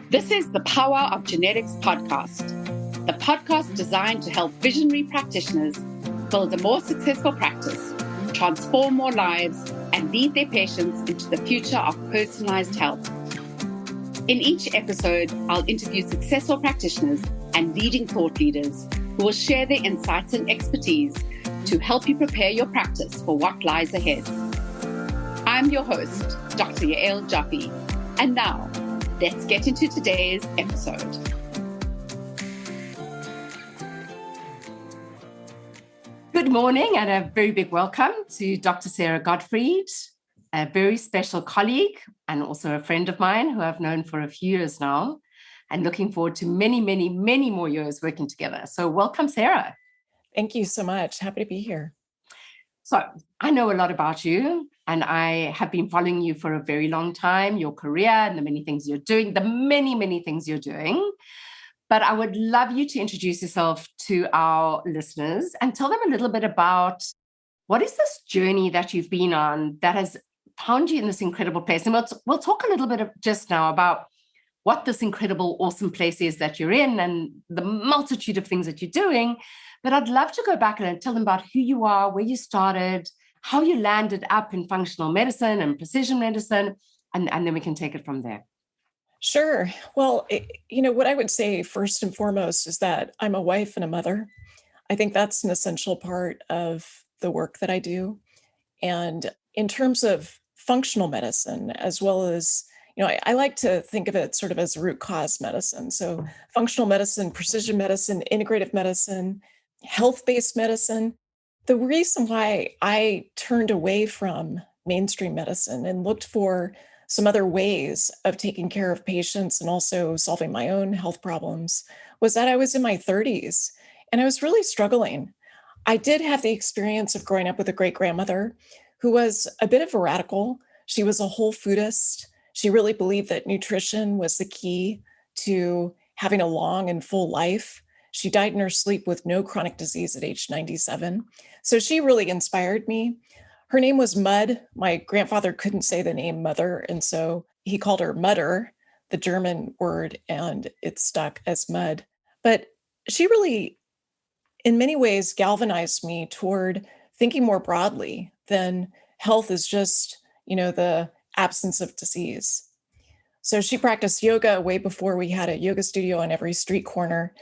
This is the Power of Genetics podcast, the podcast designed to help visionary practitioners build a more successful practice, transform more lives, and lead their patients into the future of personalized health. In each episode, I'll interview successful practitioners and leading thought leaders who will share their insights and expertise to help you prepare your practice for what lies ahead. I'm your host, Dr. Yael Jaffe, and now, let's get into today's episode. Good morning and a very big welcome to Dr. Sara Gottfried, a very special colleague and also a friend of mine who I've known for a few years now, and looking forward to many, many, many more years working together. So welcome, Sara. Thank you so much. Happy to be here. So I know a lot about you, and I have been following you for a very long time, your career and the many things you're doing, the many, many things you're doing. But I would love you to introduce yourself to our listeners and tell them a little bit about what is this journey that you've been on that has found you in this incredible place. And we'll talk a little bit just now about what this incredible, awesome place is that you're in and the multitude of things that you're doing. But I'd love to go back and tell them about who you are, where you started, how you landed up in functional medicine and precision medicine, and then we can take it from there. Sure. Well, what I would say first and foremost is that I'm a wife and a mother. I think that's an essential part of the work that I do. And in terms of functional medicine, as well as, I like to think of it sort of as root cause medicine. So functional medicine, precision medicine, integrative medicine, health-based medicine. The reason why I turned away from mainstream medicine and looked for some other ways of taking care of patients and also solving my own health problems was that I was in my 30s and I was really struggling. I did have the experience of growing up with a great-grandmother who was a bit of a radical. She was a whole foodist. She really believed that nutrition was the key to having a long and full life. She died in her sleep with no chronic disease at age 97. So she really inspired me. Her name was Mud. My grandfather couldn't say the name Mother, and so he called her Mutter, the German word, and it stuck as Mud. But she really, in many ways, galvanized me toward thinking more broadly than health is just, the absence of disease. So she practiced yoga way before we had a yoga studio on every street corner.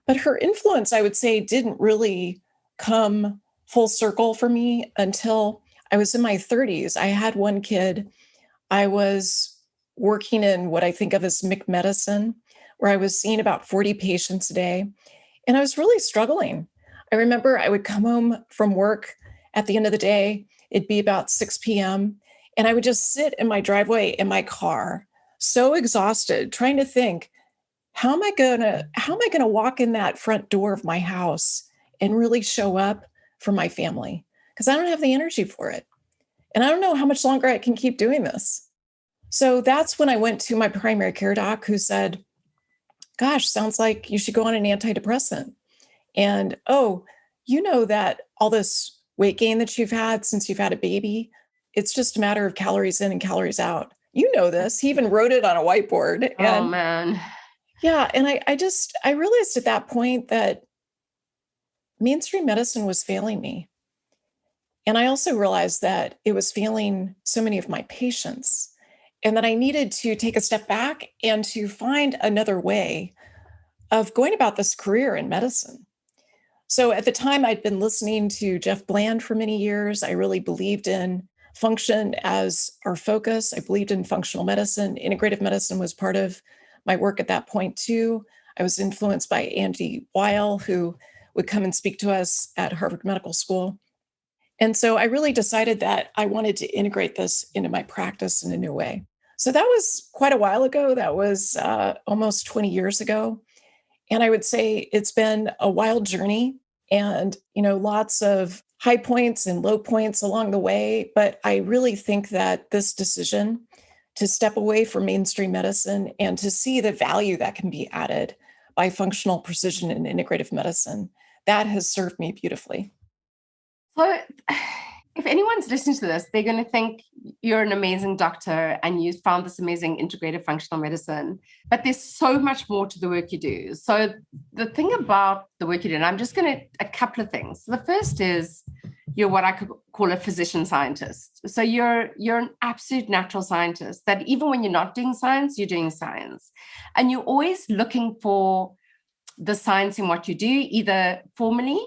But her influence, I would say, didn't really come full circle for me until I was in my 30s. I had one kid. I was working in what I think of as McMedicine, where I was seeing about 40 patients a day. And I was really struggling. I remember I would come home from work at the end of the day. It'd be about 6 p.m. And I would just sit in my driveway in my car, so exhausted, trying to think, how am I gonna walk in that front door of my house and really show up for my family? Because I don't have the energy for it. And I don't know how much longer I can keep doing this. So that's when I went to my primary care doc who said, gosh, sounds like you should go on an antidepressant. And, that all this weight gain that you've had since you've had a baby, it's just a matter of calories in and calories out. You know this. He even wrote it on a whiteboard. Oh, man. Yeah. And I realized at that point that mainstream medicine was failing me. And I also realized that it was failing so many of my patients and that I needed to take a step back and to find another way of going about this career in medicine. So at the time, I'd been listening to Jeff Bland for many years. I really believed in function as our focus. I believed in functional medicine. Integrative medicine was part of my work at that point too. I was influenced by Andy Weil, who would come and speak to us at Harvard Medical School. And so I really decided that I wanted to integrate this into my practice in a new way. So that was quite a while ago. That was almost 20 years ago. And I would say it's been a wild journey and, lots of high points and low points along the way. But I really think that this decision to step away from mainstream medicine and to see the value that can be added by functional precision and integrative medicine, that has served me beautifully. So if anyone's listening to this, they're going to think you're an amazing doctor and you found this amazing integrative functional medicine, but there's so much more to the work you do. So the thing about the work you do, and I'm just going to, a couple of things. The first is you're what I could call a physician scientist. So you're an absolute natural scientist that even when you're not doing science, you're doing science. And you're always looking for the science in what you do, either formally,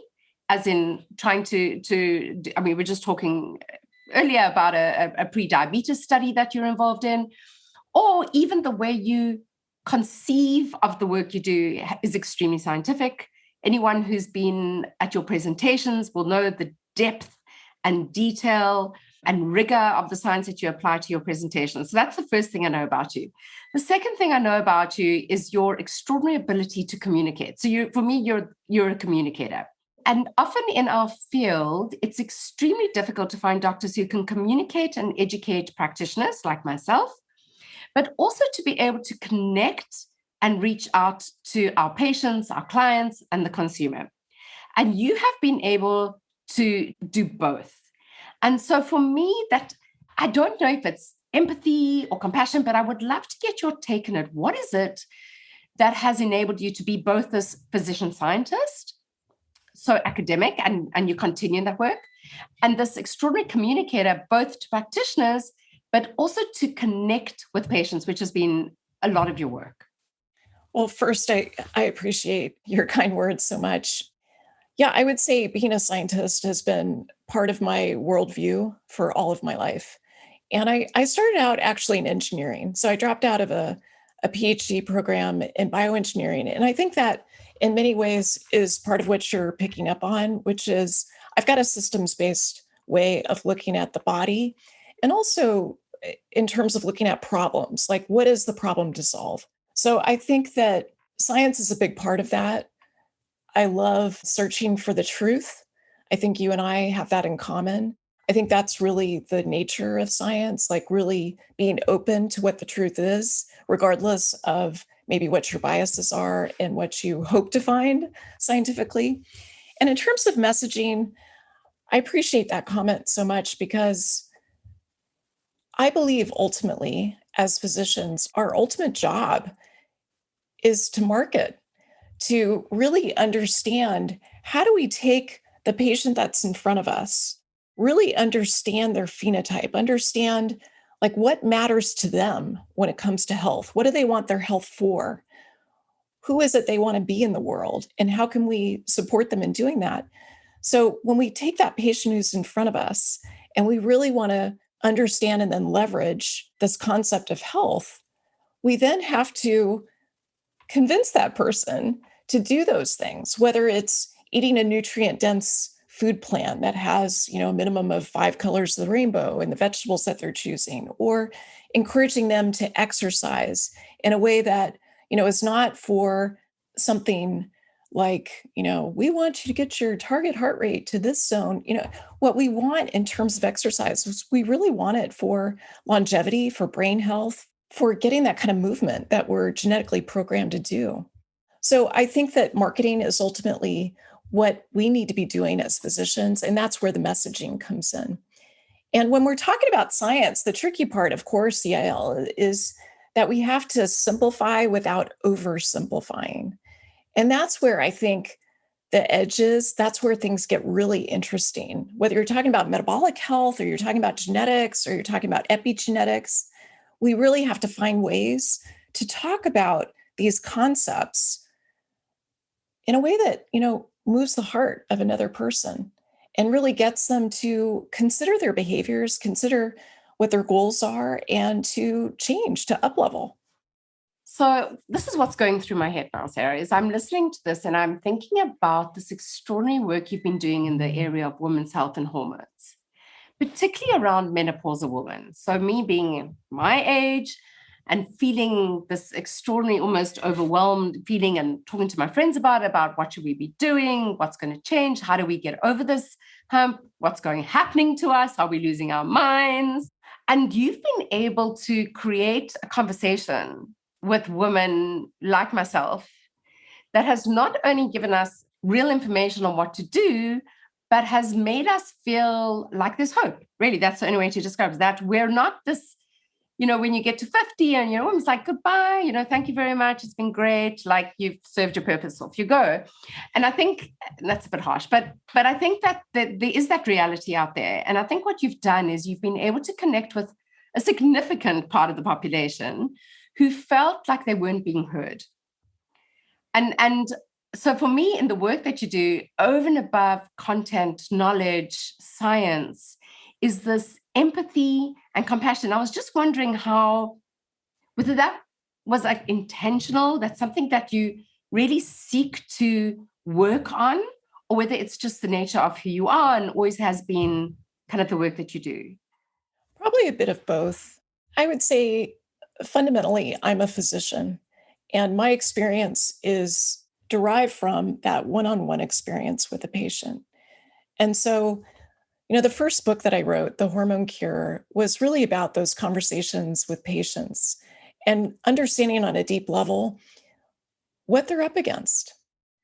as in trying to I mean, we're just talking earlier about a pre-diabetes study that you're involved in, or even the way you conceive of the work you do is extremely scientific. Anyone who's been at your presentations will know the depth and detail and rigor of the science that you apply to your presentation. So that's the first thing I know about you. The second thing I know about you is your extraordinary ability to communicate. So for me, you're a communicator. And often in our field, it's extremely difficult to find doctors who can communicate and educate practitioners like myself, but also to be able to connect and reach out to our patients, our clients, and the consumer. And you have been able to do both. And so for me, that I don't know if it's empathy or compassion, but I would love to get your take on it. What is it that has enabled you to be both this physician scientist, so academic, and you continue in that work, and this extraordinary communicator, both to practitioners, but also to connect with patients, which has been a lot of your work? Well, first, I appreciate your kind words so much. Yeah, I would say being a scientist has been part of my worldview for all of my life. And I started out actually in engineering. So I dropped out of a PhD program in bioengineering. And I think that in many ways is part of what you're picking up on, which is I've got a systems-based way of looking at the body. And also in terms of looking at problems, like what is the problem to solve? So I think that science is a big part of that. I love searching for the truth. I think you and I have that in common. I think that's really the nature of science, like really being open to what the truth is, regardless of maybe what your biases are and what you hope to find scientifically. And in terms of messaging, I appreciate that comment so much because I believe ultimately, as physicians, our ultimate job is to market, to really understand how do we take the patient that's in front of us, really understand their phenotype, understand like what matters to them when it comes to health. What do they want their health for? Who is it they want to be in the world? And how can we support them in doing that? So when we take that patient who's in front of us and we really want to understand and then leverage this concept of health, we then have to convince that person to do those things, whether it's eating a nutrient-dense food plan that has, a minimum of 5 colors of the rainbow in the vegetables that they're choosing, or encouraging them to exercise in a way that, is not for something like, we want you to get your target heart rate to this zone. What we want in terms of exercise is we really want it for longevity, for brain health, for getting that kind of movement that we're genetically programmed to do. So I think that marketing is ultimately what we need to be doing as physicians, and that's where the messaging comes in. And when we're talking about science, the tricky part, of course, CIL, is that we have to simplify without oversimplifying. And that's where I think the edges, that's where things get really interesting. Whether you're talking about metabolic health or you're talking about genetics or you're talking about epigenetics, we really have to find ways to talk about these concepts in a way that, moves the heart of another person and really gets them to consider their behaviors, consider what their goals are, and to change, to up-level. So this is what's going through my head now, Sarah, is I'm listening to this and I'm thinking about this extraordinary work you've been doing in the area of women's health and hormones, particularly around menopausal women. So me being my age and feeling this extraordinary, almost overwhelmed feeling and talking to my friends about what should we be doing, what's going to change, how do we get over this hump, what's happening to us, are we losing our minds? And you've been able to create a conversation with women like myself that has not only given us real information on what to do, but has made us feel like there's hope. Really, that's the only way to describe it, that we're not this, when you get to 50 and you're almost like, goodbye, thank you very much. It's been great. Like, you've served your purpose, off you go. And I think that's a bit harsh, but I think that there is that reality out there. And I think what you've done is you've been able to connect with a significant part of the population who felt like they weren't being heard. And so for me, in the work that you do, over and above content, knowledge, science, is this empathy and compassion. I was just wondering whether that was like intentional, that's something that you really seek to work on, or whether it's just the nature of who you are and always has been kind of the work that you do. Probably a bit of both. I would say fundamentally, I'm a physician, and my experience is derived from that one-on-one experience with a patient. And so, the first book that I wrote, The Hormone Cure, was really about those conversations with patients and understanding on a deep level what they're up against.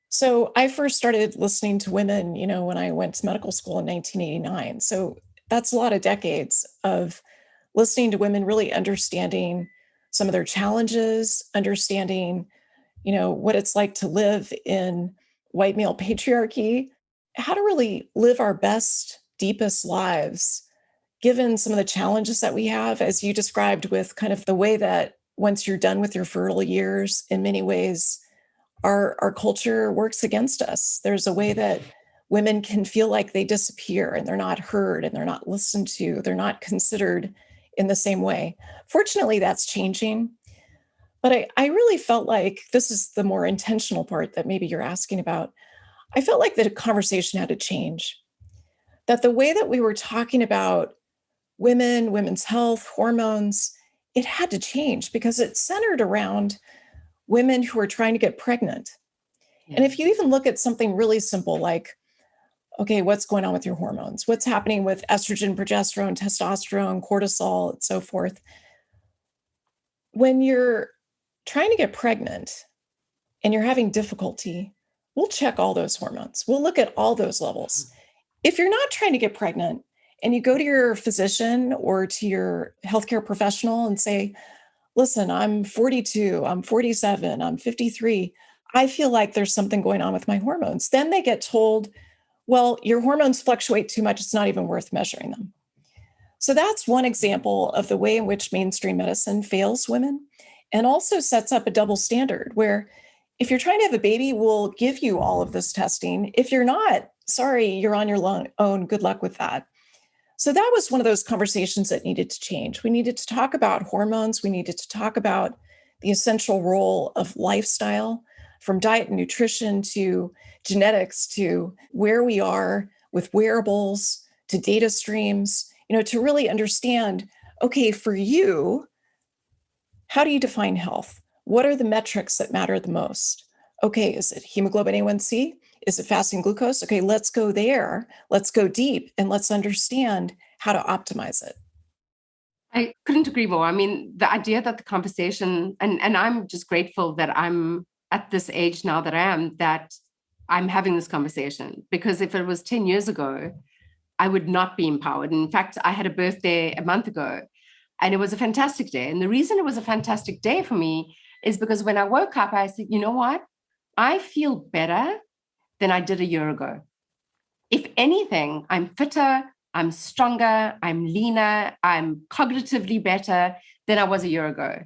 So I first started listening to women, when I went to medical school in 1989. So that's a lot of decades of listening to women, really understanding some of their challenges, understanding, what it's like to live in white male patriarchy, how to really live our best, deepest lives, given some of the challenges that we have, as you described, with kind of the way that once you're done with your fertile years, in many ways, our culture works against us. There's a way that women can feel like they disappear and they're not heard and they're not listened to, they're not considered in the same way. Fortunately, that's changing. But I really felt like this is the more intentional part that maybe you're asking about. I felt like the conversation had to change, that the way that we were talking about women, women's health, hormones, it had to change because it centered around women who are trying to get pregnant. Yeah. And if you even look at something really simple like, okay, what's going on with your hormones? What's happening with estrogen, progesterone, testosterone, cortisol, and so forth? When you're trying to get pregnant and you're having difficulty, we'll check all those hormones. We'll look at all those levels. If you're not trying to get pregnant and you go to your physician or to your healthcare professional and say, listen, I'm 42, I'm 47, I'm 53. I feel like there's something going on with my hormones. Then they get told, well, your hormones fluctuate too much. It's not even worth measuring them. So that's one example of the way in which mainstream medicine fails women and also sets up a double standard where if you're trying to have a baby, we'll give you all of this testing. If you're not, sorry, you're on your own. Good luck with that. So that was one of those conversations that needed to change. We needed to talk about hormones. We needed to talk about the essential role of lifestyle, from diet and nutrition to genetics to where we are with wearables to data streams, to really understand, okay, for you, how do you define health? What are the metrics that matter the most? Okay, is it hemoglobin A1C? Is it fasting glucose? Okay, let's go there. Let's go deep and let's understand how to optimize it. I couldn't agree more. I mean, the idea that the conversation, and I'm just grateful that I'm at this age now that I'm having this conversation, because if it was 10 years ago, I would not be empowered. And in fact, I had a birthday a month ago and it was a fantastic day. And the reason it was a fantastic day for me is because when I woke up, I said, you know what? I feel better than I did a year ago. If anything, I'm fitter, I'm stronger, I'm leaner, I'm cognitively better than I was a year ago,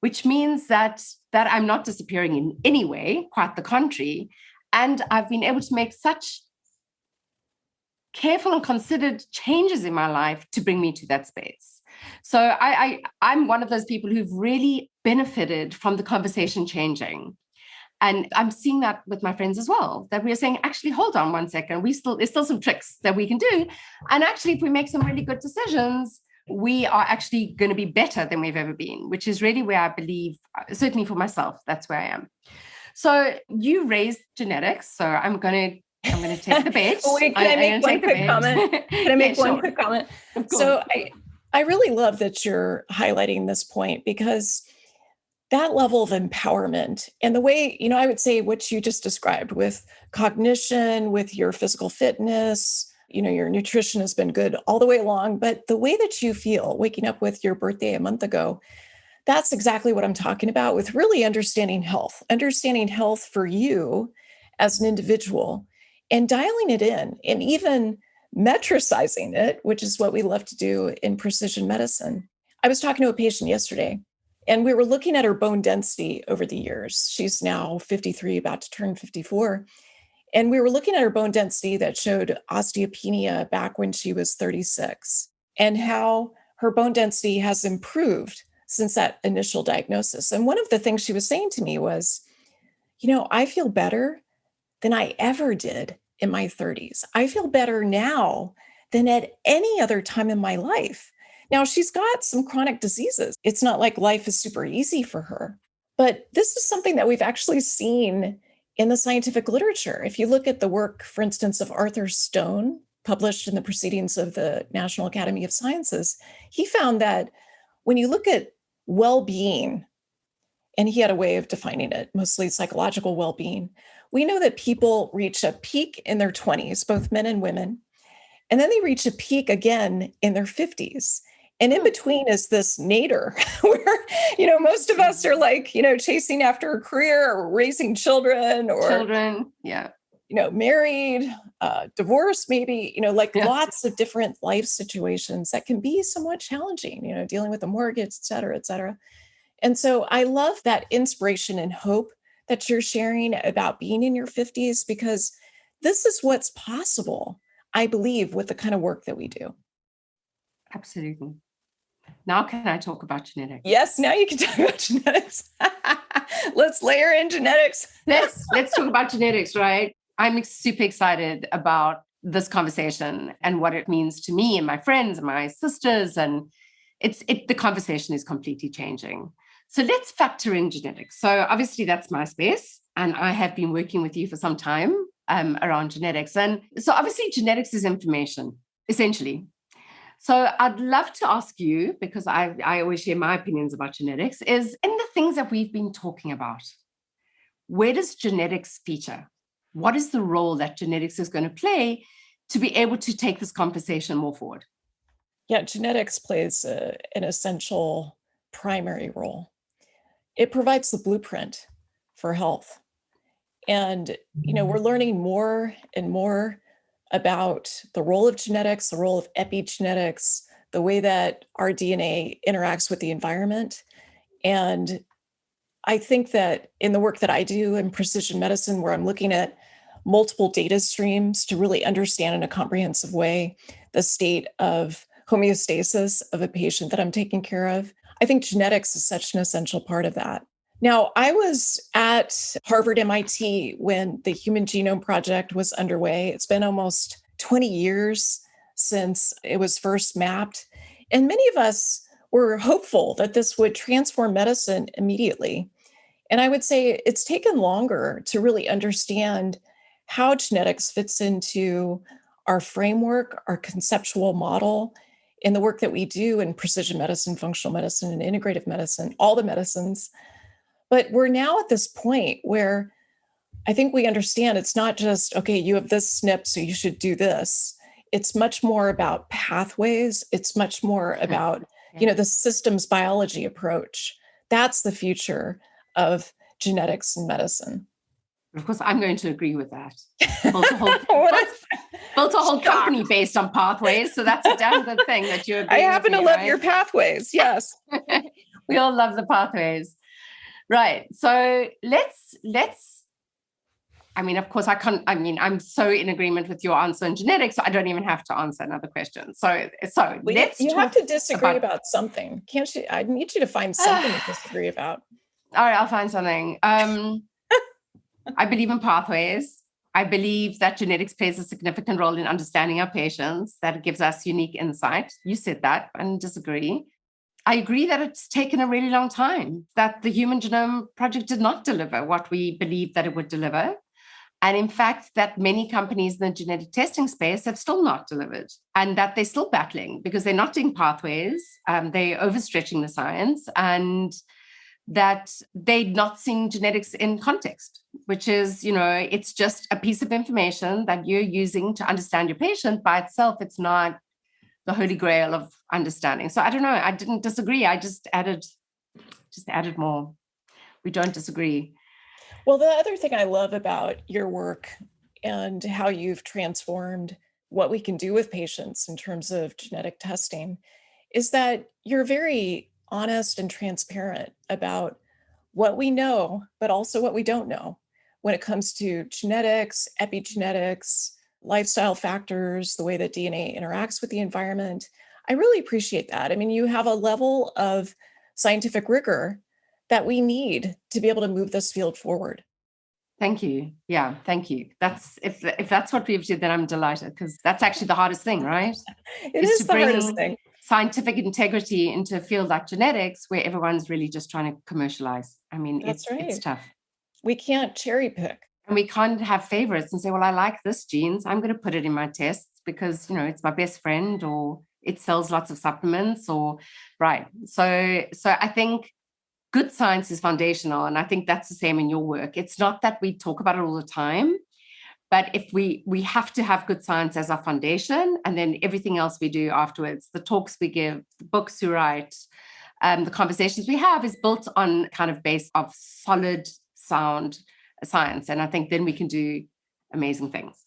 which means that I'm not disappearing in any way, quite the contrary. And I've been able to make such careful and considered changes in my life to bring me to that space. So I'm one of those people who've really benefited from the conversation changing. And I'm seeing that with my friends as well, that we're saying, actually, hold on one second. There's still some tricks that we can do. And actually, if we make some really good decisions, we are actually going to be better than we've ever been, which is really where I believe, certainly for myself, that's where I am. So you raised genetics. So I'm going to take the bait. Wait, can I make one quick comment? Can I make one quick comment? So I really love that you're highlighting this point because that level of empowerment and the way, I would say what you just described with cognition, with your physical fitness, your nutrition has been good all the way along, but the way that you feel waking up with your birthday a month ago, that's exactly what I'm talking about with really understanding health for you as an individual and dialing it in and even metricizing it, which is what we love to do in precision medicine. I was talking to a patient yesterday and we were looking at her bone density over the years. She's now 53, about to turn 54. And we were looking at her bone density that showed osteopenia back when she was 36 and how her bone density has improved since that initial diagnosis. And one of the things she was saying to me was, I feel better than I ever did in my 30s. I feel better now than at any other time in my life. Now, she's got some chronic diseases. It's not like life is super easy for her, but this is something that we've actually seen in the scientific literature. If you look at the work, for instance, of Arthur Stone, published in the Proceedings of the National Academy of Sciences, he found that when you look at well-being, and he had a way of defining it, mostly psychological well-being, we know that people reach a peak in their 20s, both men and women, and then they reach a peak again in their 50s. And in between is this nadir where, most of us are like, chasing after a career or raising children Yeah. Married, divorced, maybe, lots of different life situations that can be somewhat challenging, dealing with a mortgage, et cetera, et cetera. And so I love that inspiration and hope that you're sharing about being in your 50s, because this is what's possible, I believe, with the kind of work that we do. Absolutely. Now can I talk about genetics? Yes, now you can talk about genetics. Let's layer in genetics. Let's talk about genetics, right? I'm super excited about this conversation and what it means to me and my friends and my sisters. And the conversation is completely changing. So let's factor in genetics. So obviously that's my space. And I have been working with you for some time around genetics. And so obviously genetics is information, essentially. So I'd love to ask you, because I always share my opinions about genetics, is in the things that we've been talking about, where does genetics feature? What is the role that genetics is going to play to be able to take this conversation more forward? Yeah, genetics plays an essential primary role. It provides the blueprint for health. And, we're learning more and more about the role of genetics, the role of epigenetics, the way that our DNA interacts with the environment. And I think that in the work that I do in precision medicine, where I'm looking at multiple data streams to really understand in a comprehensive way the state of homeostasis of a patient that I'm taking care of, I think genetics is such an essential part of that. Now, I was at Harvard, MIT when the Human Genome Project was underway. It's been almost 20 years since it was first mapped. And many of us were hopeful that this would transform medicine immediately. And I would say it's taken longer to really understand how genetics fits into our framework, our conceptual model, in the work that we do in precision medicine, functional medicine, and integrative medicine, all the medicines. But we're now at this point where I think we understand it's not just, okay, you have this SNP, so you should do this. It's much more about pathways. It's much more about, the systems biology approach. That's the future of genetics and medicine. Of course, I'm going to agree with that. Built a whole company based on pathways. So that's a damn good thing that you agree. I happen to love your pathways. Yes. We all love the pathways. Right. So let's, of course, I'm so in agreement with your answer on genetics, so I don't even have to answer another question. So you have to disagree about something. Can't you? I need you to find something to disagree about. All right, I'll find something. I believe in pathways. I believe that genetics plays a significant role in understanding our patients, that it gives us unique insight. You said that, I don't disagree. I agree that it's taken a really long time, that the Human Genome Project did not deliver what we believed that it would deliver. And in fact, that many companies in the genetic testing space have still not delivered, and that they're still battling because they're not doing pathways. They're overstretching the science, and that they're not seeing genetics in context, which is, it's just a piece of information that you're using to understand your patient. By itself, it's not the holy grail of understanding. So I don't know. I didn't disagree. I just added more. We don't disagree. Well, the other thing I love about your work and how you've transformed what we can do with patients in terms of genetic testing is that you're very honest and transparent about what we know, but also what we don't know when it comes to genetics, epigenetics, lifestyle factors, the way that DNA interacts with the environment. I really appreciate that. I mean, you have a level of scientific rigor that we need to be able to move this field forward. Thank you. Yeah, thank you. That's if that's what we've did, then I'm delighted, because that's actually the hardest thing, right? It is the hardest thing. Scientific integrity into a field like genetics, where everyone's really just trying to commercialize. I mean, it's tough. We can't cherry pick. And we can't have favorites and say, well, I like this genes, I'm going to put it in my tests because, it's my best friend, or it sells lots of supplements, or right. So I think good science is foundational. And I think that's the same in your work. It's not that we talk about it all the time, but if we have to have good science as our foundation, and then everything else we do afterwards, the talks we give, the books we write, the conversations we have is built on kind of base of solid, sound science. And I think then we can do amazing things.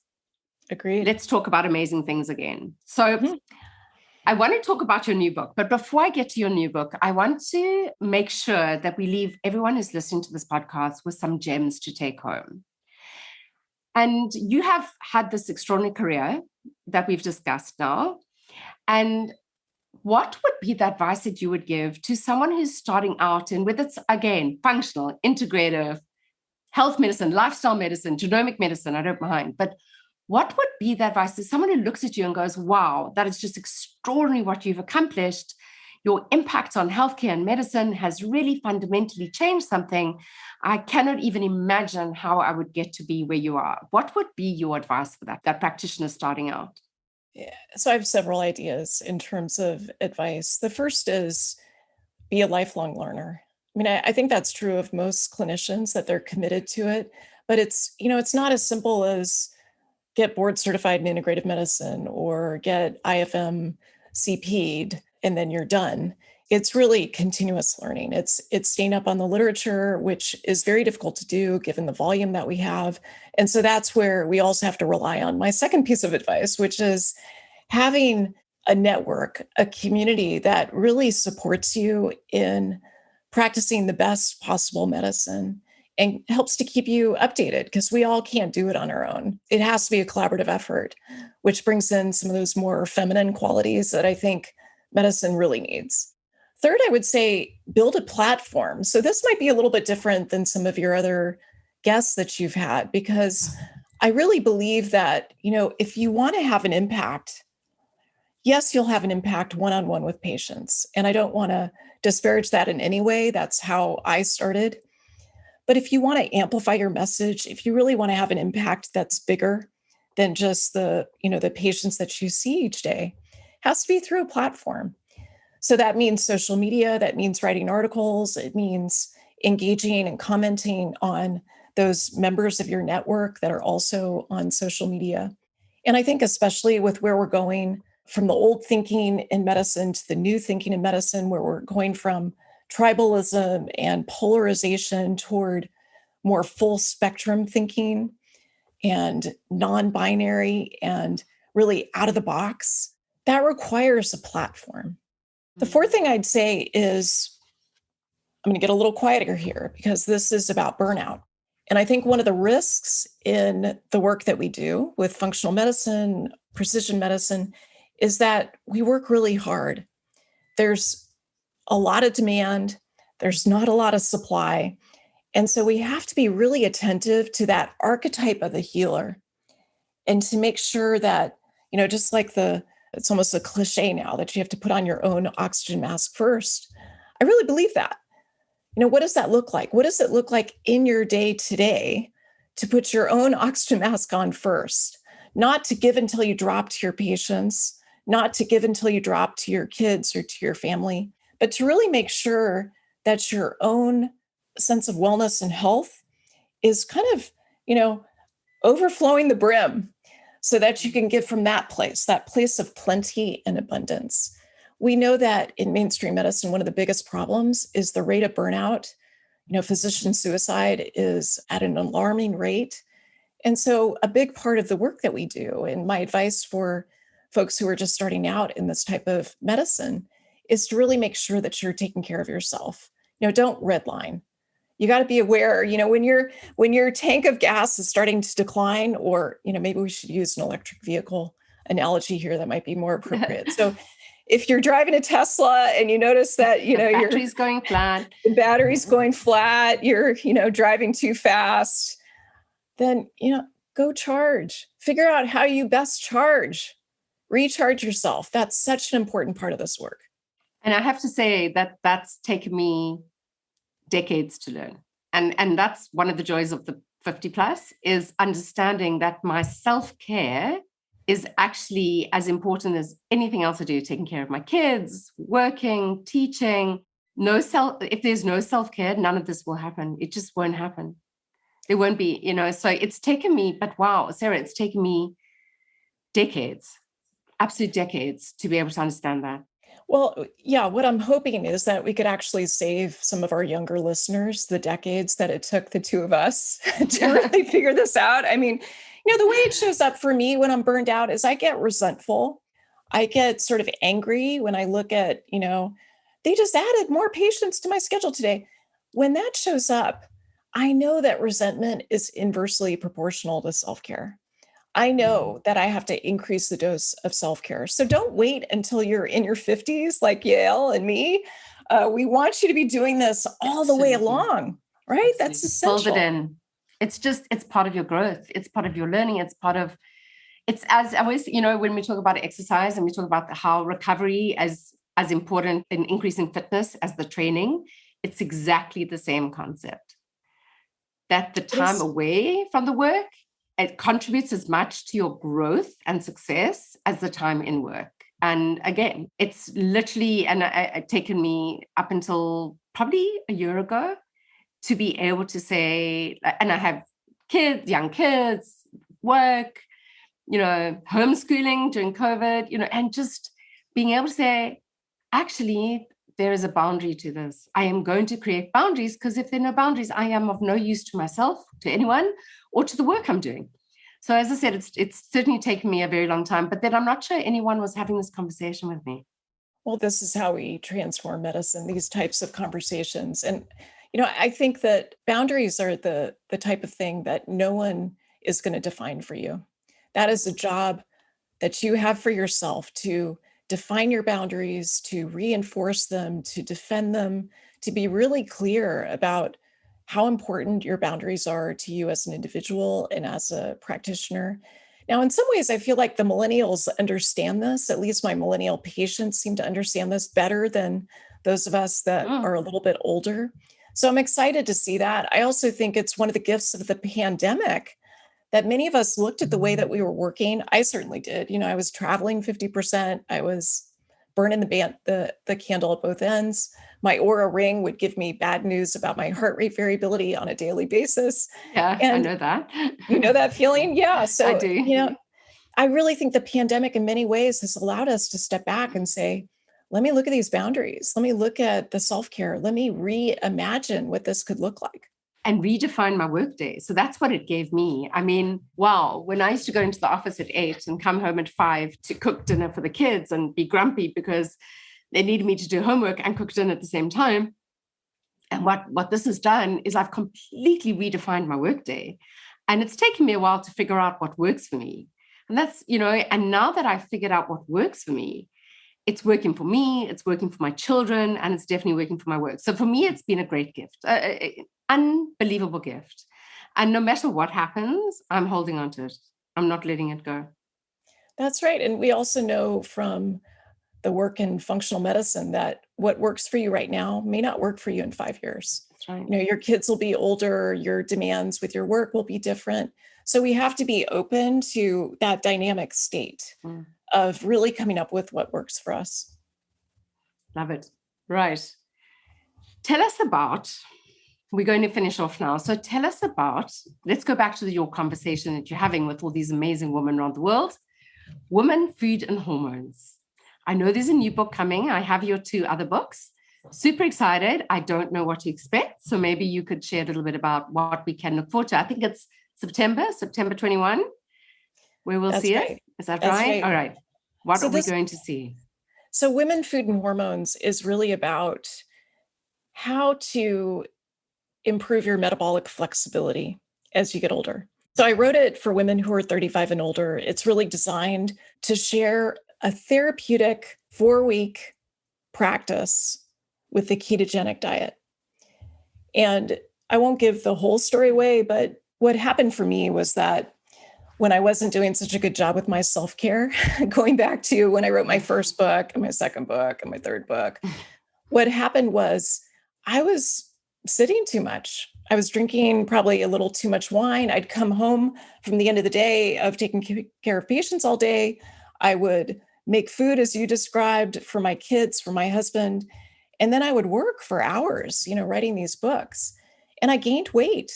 Agreed. Let's talk about amazing things again. So I want to talk about your new book, but before I get to your new book, I want to make sure that we leave everyone who's listening to this podcast with some gems to take home. And you have had this extraordinary career that we've discussed now. And what would be the advice that you would give to someone who's starting out in, whether it's, again, functional, integrative, health medicine, lifestyle medicine, genomic medicine, I don't mind, but what would be the advice to someone who looks at you and goes, wow, that is just extraordinary what you've accomplished. Your impact on healthcare and medicine has really fundamentally changed something. I cannot even imagine how I would get to be where you are. What would be your advice for that practitioner starting out? Yeah. So I have several ideas in terms of advice. The first is be a lifelong learner. I mean, I think that's true of most clinicians, that they're committed to it, but it's not as simple as get board certified in integrative medicine or get IFM CP'd and then you're done. It's really continuous learning. It's staying up on the literature, which is very difficult to do given the volume that we have. And so that's where we also have to rely on my second piece of advice, which is having a network, a community that really supports you in practicing the best possible medicine and helps to keep you updated, because we all can't do it on our own. It has to be a collaborative effort, which brings in some of those more feminine qualities that I think medicine really needs. Third, I would say build a platform. So this might be a little bit different than some of your other guests that you've had, because I really believe that, if you want to have an impact, yes, you'll have an impact one-on-one with patients. And I don't want to disparage that in any way. That's how I started. But if you want to amplify your message, if you really want to have an impact that's bigger than just the patients that you see each day, it has to be through a platform. So that means social media, that means writing articles, it means engaging and commenting on those members of your network that are also on social media. And I think especially with where we're going from the old thinking in medicine to the new thinking in medicine, where we're going from tribalism and polarization toward more full spectrum thinking and non-binary and really out of the box, that requires a platform. The fourth thing I'd say is, I'm going to get a little quieter here because this is about burnout. And I think one of the risks in the work that we do with functional medicine, precision medicine, is that we work really hard. There's a lot of demand. There's not a lot of supply. And so we have to be really attentive to that archetype of the healer and to make sure that, just like it's almost a cliche now that you have to put on your own oxygen mask first. I really believe that. What does that look like? What does it look like in your day today to put your own oxygen mask on first? Not to give until you drop to your patients, not to give until you drop to your kids or to your family, but to really make sure that your own sense of wellness and health is kind of, overflowing the brim so that you can give from that place of plenty and abundance. We know that in mainstream medicine, one of the biggest problems is the rate of burnout. Physician suicide is at an alarming rate. And so a big part of the work that we do, and my advice for folks who are just starting out in this type of medicine, is to really make sure that you're taking care of yourself. Don't redline. You got to be aware, when your tank of gas is starting to decline, or, maybe we should use an electric vehicle analogy here that might be more appropriate. So if you're driving a Tesla and you notice that, the battery's going flat, the battery's going flat, you're, driving too fast, then, go charge, figure out how you best charge, recharge yourself. That's such an important part of this work. And I have to say that that's taken me decades to learn. And that's one of the joys of the 50 plus, is understanding that my self-care is actually as important as anything else I do, taking care of my kids, working, teaching. If there's no self-care, none of this will happen. It just won't happen. There won't be, so it's taken me, but wow, Sarah, it's taken me decades, absolute decades, to be able to understand that. Well, yeah, what I'm hoping is that we could actually save some of our younger listeners the decades that it took the two of us to really figure this out. I mean, the way it shows up for me when I'm burned out is I get resentful. I get sort of angry when I look at, they just added more patients to my schedule today. When that shows up, I know that resentment is inversely proportional to self-care. I know that I have to increase the dose of self-care. So don't wait until you're in your 50s, like Yael and me. We want you to be doing this all the way along, right? Absolutely. That's essential. Build it in. It's part of your growth. It's part of your learning. It's as always, when we talk about exercise and we talk about how recovery as important in increasing fitness as the training, it's exactly the same concept. That the time away from the work, it contributes as much to your growth and success as the time in work. And again, it's literally, and it's taken me up until probably a year ago to be able to say, and I have young kids, work, homeschooling during COVID, and just being able to say, actually, there is a boundary to this. I am going to create boundaries, because if there are no boundaries, I am of no use to myself, to anyone, or to the work I'm doing. So as I said, it's certainly taken me a very long time, but then I'm not sure anyone was having this conversation with me. Well, this is how we transform medicine, these types of conversations. And, I think that boundaries are the type of thing that no one is going to define for you. That is a job that you have for yourself, to define your boundaries, to reinforce them, to defend them, to be really clear about how important your boundaries are to you as an individual and as a practitioner. Now, in some ways, I feel like the millennials understand this. At least my millennial patients seem to understand this better than those of us that are a little bit older. So I'm excited to see that. I also think it's one of the gifts of the pandemic that many of us looked at the way that we were working. I certainly did. I was traveling 50%. I was burning the candle at both ends. My Aura ring would give me bad news about my heart rate variability on a daily basis. Yeah, and I know that. You know that feeling? Yeah. So, I do. I really think the pandemic in many ways has allowed us to step back and say, let me look at these boundaries. Let me look at the self-care. Let me reimagine what this could look like. And redefine my workday. So that's what it gave me. I mean, wow, when I used to go into the office at 8 and come home at 5 to cook dinner for the kids and be grumpy because they needed me to do homework and cook dinner at the same time. And what this has done is I've completely redefined my workday. And it's taken me a while to figure out what works for me. And that's, and now that I've figured out what works for me, it's working for me, it's working for my children, and it's definitely working for my work. So for me, it's been a great gift, unbelievable gift. And no matter what happens, I'm holding on to it. I'm not letting it go. That's right. And we also know from the work in functional medicine that what works for you right now may not work for you in 5 years. That's right. Your kids will be older, your demands with your work will be different. So we have to be open to that dynamic state of really coming up with what works for us. Love it. Right. Tell us about, we're going to finish off now. So tell us about, let's go back to your conversation that you're having with all these amazing women around the world. Women, Food, and Hormones. I know there's a new book coming. I have your 2 other books. Super excited. I don't know what to expect. So maybe you could share a little bit about what we can look forward to. I think it's September 21, where we'll see it. Is that right? All right. What are we going to see? So Women, Food, and Hormones is really about how to improve your metabolic flexibility as you get older. So I wrote it for women who are 35 and older. It's really designed to share a therapeutic 4-week practice with the ketogenic diet. And I won't give the whole story away, but what happened for me was that when I wasn't doing such a good job with my self-care, going back to when I wrote my first book and my second book and my third book, what happened was I was sitting too much. I was drinking probably a little too much wine. I'd come home from the end of the day of taking care of patients all day. I would make food, as you described, for my kids, for my husband. And then I would work for hours, writing these books. And I gained weight.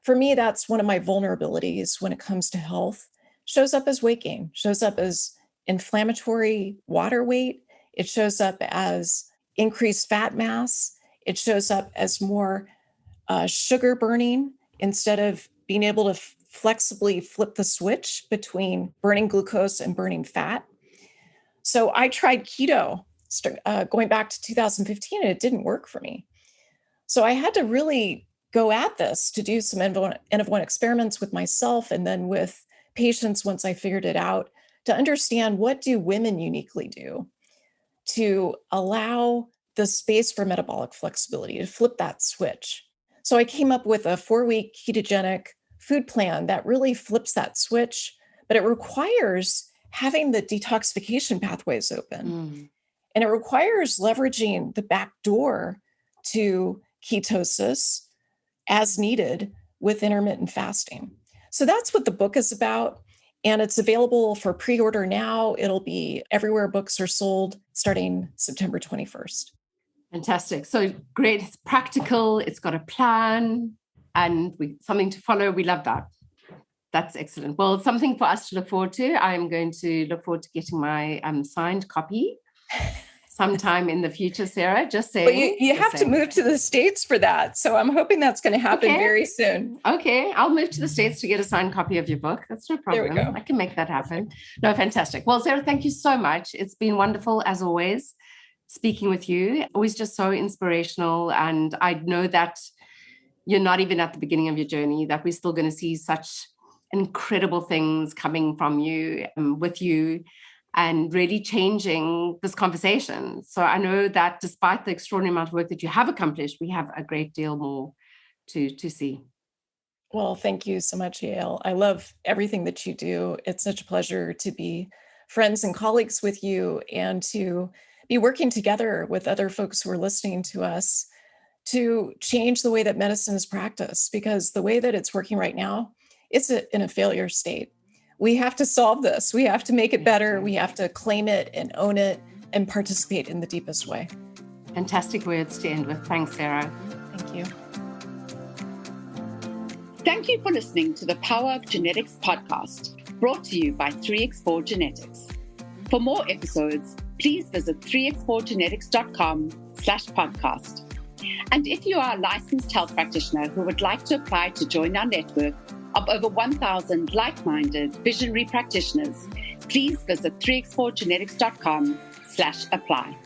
For me, that's one of my vulnerabilities when it comes to health. Shows up as weight gain, shows up as inflammatory water weight. It shows up as increased fat mass. It shows up as more sugar burning instead of being able to flexibly flip the switch between burning glucose and burning fat. So I tried keto going back to 2015, and it didn't work for me. So I had to really go at this to do some N-of-1 experiments with myself and then with patients once I figured it out, to understand what do women uniquely do to allow the space for metabolic flexibility, to flip that switch. So I came up with a 4-week ketogenic food plan that really flips that switch, but it requires having the detoxification pathways open. And it requires leveraging the back door to ketosis as needed with intermittent fasting. So that's what the book is about. And it's available for pre-order now. It'll be everywhere books are sold starting September 21st. Fantastic. So great. It's practical. It's got a plan and something to follow. We love that. That's excellent. Well, it's something for us to look forward to. I'm going to look forward to getting my signed copy sometime in the future, Sarah. Just saying. But you have to move to the States for that. So I'm hoping that's going to happen very soon. Okay. I'll move to the States to get a signed copy of your book. That's no problem. There we go. I can make that happen. No, fantastic. Well, Sarah, thank you so much. It's been wonderful as always speaking with you. Always just so inspirational. And I know that you're not even at the beginning of your journey, that we're still going to see such incredible things coming from you with you and really changing this conversation. So I know that despite the extraordinary amount of work that you have accomplished, we have a great deal more to see. Well, thank you so much, Yael. I love everything that you do. It's such a pleasure to be friends and colleagues with you and to be working together with other folks who are listening to us to change the way that medicine is practiced, because the way that it's working right now, it's in a failure state. We have to solve this. We have to make it better. We have to claim it and own it and participate in the deepest way. Fantastic words to end with. Thanks, Sarah. Thank you. Thank you for listening to the Power of Genetics podcast, brought to you by 3x4 Genetics. For more episodes, please visit 3x4genetics.com/podcast. And if you are a licensed health practitioner who would like to apply to join our network of over 1,000 like-minded visionary practitioners, please visit 3x4genetics.com/apply.